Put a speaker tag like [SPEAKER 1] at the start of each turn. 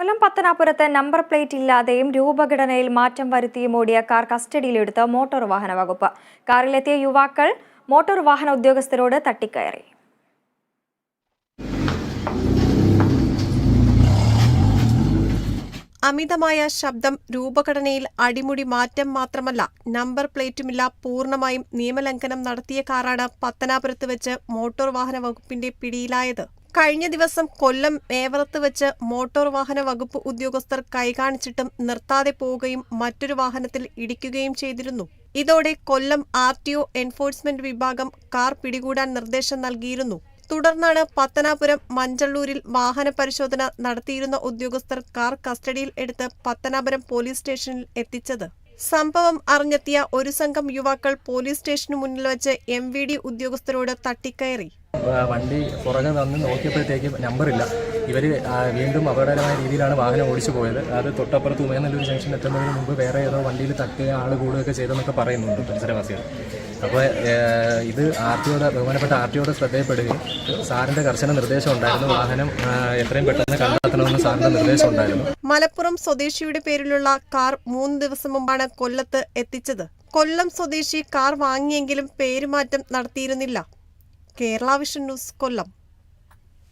[SPEAKER 1] കൊല്ലം പത്തനാപുരത്ത് number plate ഇല്ലാതെയും രൂപഘടനയിൽ മാറ്റം വരുത്തിയും ഓടിയ കാർ കസ്റ്റഡിയിലെടുത്ത് മോട്ടോർ വാഹന വകുപ്പ്. കാറിലെത്തിയ യുവാക്കൾ മോട്ടോർ വാഹന ഉദ്യോഗസ്ഥരോട് തട്ടിക്കയറി.
[SPEAKER 2] അമിതമായ ശബ്ദം, രൂപഘടനയിൽ അടിമുടി മാറ്റം മാത്രമല്ല നമ്പർ പ്ലേറ്റുമില്ല, പൂർണ്ണമായും നിയമലംഘനം നടത്തിയ കാറാണ് പത്തനാപുരത്ത് വെച്ച് മോട്ടോർ വാഹന വകുപ്പിന്റെ പിടിയിലായത്. കഴിഞ്ഞ ദിവസം കൊല്ലം മേവറത്ത് വെച്ച് മോട്ടോർ വാഹന വകുപ്പ് ഉദ്യോഗസ്ഥർ കൈകാണിച്ചിട്ടും നിർത്താതെ പോവുകയും മറ്റൊരു വാഹനത്തിൽ ഇടിക്കുകയും ചെയ്തിരുന്നു. ഇതോടെ കൊല്ലം RTO എൻഫോഴ്സ്മെന്റ് വിഭാഗം കാർ പിടികൂടാൻ നിർദ്ദേശം നൽകിയിരുന്നു. തുടർന്നാണ് പത്തനാപുരം മഞ്ചള്ളൂരിൽ വാഹന പരിശോധന നടത്തിയിരുന്ന ഉദ്യോഗസ്ഥർ കാർ കസ്റ്റഡിയിൽ എടുത്ത് പത്തനാപുരം പോലീസ് സ്റ്റേഷനിൽ എത്തിച്ചത്. സംഭവം അറിഞ്ഞെത്തിയ ഒരു സംഘം യുവാക്കൾ പോലീസ് സ്റ്റേഷനു മുന്നിൽ വെച്ച് MVD ഉദ്യോഗസ്ഥരോട് തട്ടിക്കയറി.
[SPEAKER 3] വണ്ടി പുറകെ വന്ന് നോക്കിയപ്പോഴത്തേക്ക് നമ്പറില്ല. ഇവർ വീണ്ടും അപകടകരമായ രീതിയിലാണ് വാഹനം ഓടിച്ചു പോയത്. അത് തൊട്ടപ്പുറത്ത് ഉമയനല്ലൂർ ജംഗ്ഷൻ എത്തുന്നതിന് മുമ്പ് വേറെ ഏതോ വണ്ടിയിൽ തട്ടുക, ആൾ കൂടുകയൊക്കെ ചെയ്തെന്നൊക്കെ പറയുന്നുണ്ട് പരിസരവാസികൾ. അപ്പോൾ ഇത് ബഹുമാനപ്പെട്ട RTOയുടെ ശ്രദ്ധയിൽപ്പെടുകയും സാറിൻ്റെ കർശന നിർദ്ദേശം ഉണ്ടായിരുന്നു. വാഹനം എത്രയും പെട്ടെന്ന് കണ്ടെത്തണമെന്ന് സാറിൻ്റെ നിർദ്ദേശം ഉണ്ടായിരുന്നു.
[SPEAKER 2] മലപ്പുറം സ്വദേശിയുടെ പേരിലുള്ള കാർ 3 ദിവസം മുമ്പാണ് കൊല്ലത്ത് എത്തിച്ചത്. കൊല്ലം സ്വദേശി കാർ വാങ്ങിയെങ്കിലും പേരുമാറ്റം നടത്തിയിരുന്നില്ല. കേരള വിഷൻ ന്യൂസ്, കൊല്ലം.